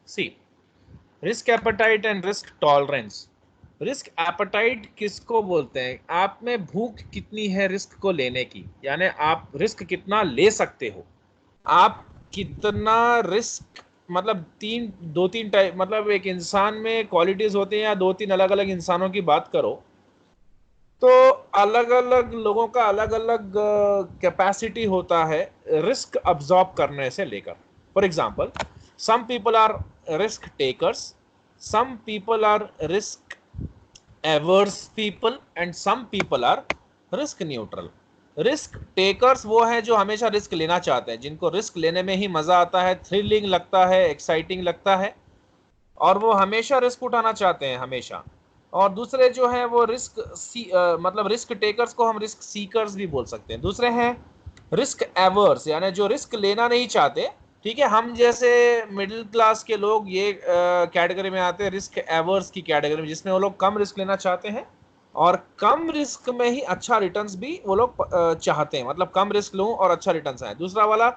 C, risk appetite and risk tolerance. Risk appetite किसको बोलते हैं? आप में भूख कितनी है रिस्क को लेने की, यानी आप रिस्क कितना ले सकते हो, आप कितना रिस्क, मतलब दो तीन टाइप, मतलब एक इंसान में क्वालिटीज होती हैं, या दो तीन अलग अलग इंसानों की बात करो तो अलग अलग लोगों का अलग अलग कैपेसिटी होता है रिस्क अब्सॉर्ब करने से लेकर। For example, some people are risk takers, some people are risk averse people, and some people are risk neutral. Risk takers वो हैं जो हमेशा रिस्क लेना चाहते हैं, जिनको रिस्क लेने में ही मजा आता है, थ्रिलिंग लगता है, एक्साइटिंग लगता है, और वो हमेशा रिस्क उठाना चाहते हैं हमेशा। और दूसरे जो है वो मतलब रिस्क टेकर्स को हम रिस्क सीकर्स भी बोल सकते हैं। दूसरे हैं रिस्क एवर्स, यानी जो रिस्क लेना नहीं चाहते। ठीक है, हम जैसे मिडिल क्लास के लोग ये कैटेगरी में आते हैं, रिस्क एवर्स की कैटेगरी में, जिसमें वो लोग कम रिस्क लेना चाहते हैं और कम रिस्क में ही अच्छा रिटर्न्स भी वो लोग चाहते हैं, मतलब कम रिस्क लूं और अच्छा रिटर्न्स आए। दूसरा वाला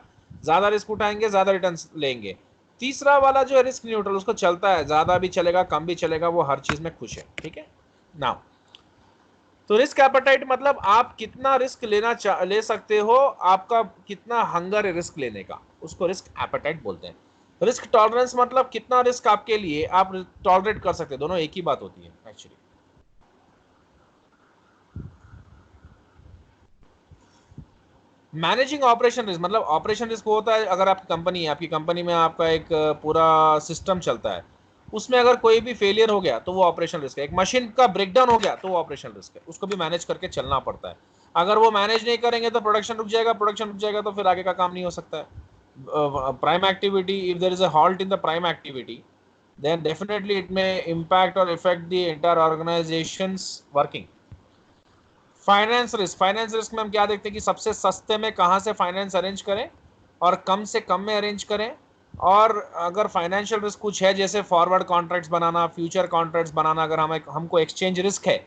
ज्यादा रिस्क उठाएंगे, ज्यादा रिटर्न्स लेंगे। तीसरा वाला जो है रिस्क न्यूट्रल, उसको चलता है, ज्यादा भी चलेगा कम भी चलेगा, वो हर चीज में खुश है। ठीक है ना? तो रिस्क एपेटाइट मतलब आप कितना रिस्क ले सकते हो, आपका कितना हंगर है रिस्क लेने का, उसको रिस्क एपेटाइट बोलते हैं। रिस्क टॉलरेंस मतलब कितना रिस्क आपके लिए आप टॉलरेट कर सकते हैं, दोनों एक ही बात होती है एक्चुअली। मैनेजिंग ऑपरेशन रिस्क मतलब ऑपरेशन रिस्क होता है, अगर आपकी कंपनी है, आपकी कंपनी में आपका एक पूरा सिस्टम चलता है, उसमें अगर कोई भी फेलियर हो गया तो वो ऑपरेशन रिस्क है। एक मशीन का ब्रेकडाउन हो गया तो वो ऑपरेशन रिस्क है, उसको भी मैनेज करके चलना पड़ता है। अगर वो मैनेज नहीं करेंगे तो प्रोडक्शन रुक जाएगा, प्रोडक्शन रुक जाएगा तो फिर आगे का काम नहीं हो सकता है। Prime activity, if there is a halt in the prime activity, then definitely it may impact or affect the entire organization's working. Finance risk में हम क्या देखते हैं कि सबसे सस्ते में कहाँ से फाइनेंस अरेंज करें और कम से कम में अरेंज करें। और अगर फाइनेंशियल रिस्क कुछ है, जैसे फॉरवर्ड कॉन्ट्रैक्ट्स बनाना, फ्यूचर कॉन्ट्रैक्ट्स बनाना, अगर हमको एक्सचेंज रिस्क है,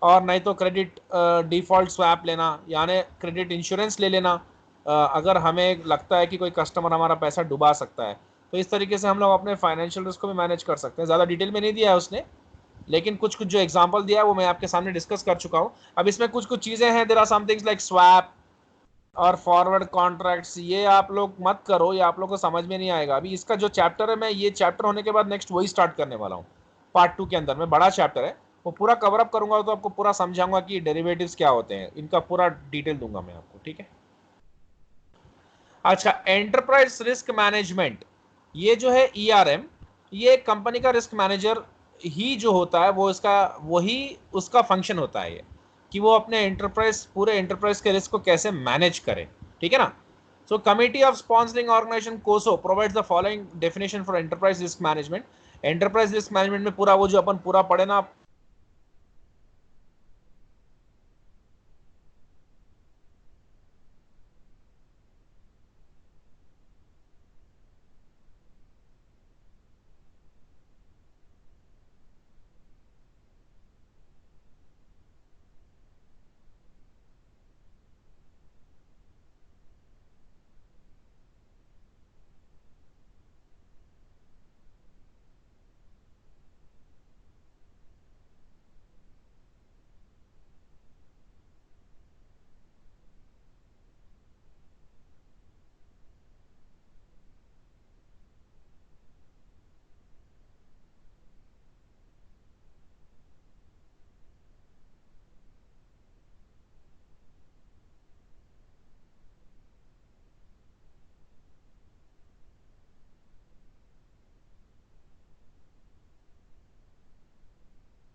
और नहीं तो क्रेडिट डिफॉल्ट स्वैप लेना, यानी क्रेडिट इंश्योरेंस ले लेना, अगर हमें लगता है कि कोई कस्टमर हमारा पैसा डुबा सकता है, तो इस तरीके से हम लोग अपने फाइनेंशियल रिस्क को भी मैनेज कर सकते हैं। ज़्यादा डिटेल में नहीं दिया है उसने, लेकिन कुछ कुछ जो एग्जांपल दिया है वो मैं आपके सामने डिस्कस कर चुका हूं। अब इसमें कुछ कुछ चीजें हैं, there are some things like swap और फॉरवर्ड कॉन्ट्रैक्ट्स, ये आप लोग मत करो, ये आप लोग को समझ में नहीं आएगा। अभी इसका जो चैप्टर है, मैं ये चैप्टर होने के बाद नेक्स्ट वही स्टार्ट करने वाला हूँ, पार्ट 2 के अंदर में बड़ा चैप्टर है, वो पूरा कवर अप करूंगा, तो आपको पूरा समझाऊंगा कि डेरिवेटिव्स क्या होते हैं, इनका पूरा डिटेल दूंगा मैं आपको। ठीक है? अच्छा, एंटरप्राइज रिस्क मैनेजमेंट, ये जो है ईआरएम, ये कंपनी का रिस्क मैनेजर ही जो होता है, वो इसका वही उसका फंक्शन होता है ये, कि वो अपने एंटरप्राइज, पूरे एंटरप्राइज के रिस्क को कैसे मैनेज करे। ठीक है ना? सो कमिटी ऑफ स्पॉन्सरिंग ऑर्गेनाइजेशन कोसो provides the following definition for enterprise risk management. Enterprise risk management में पूरा वो जो अपन पूरा पढ़े ना,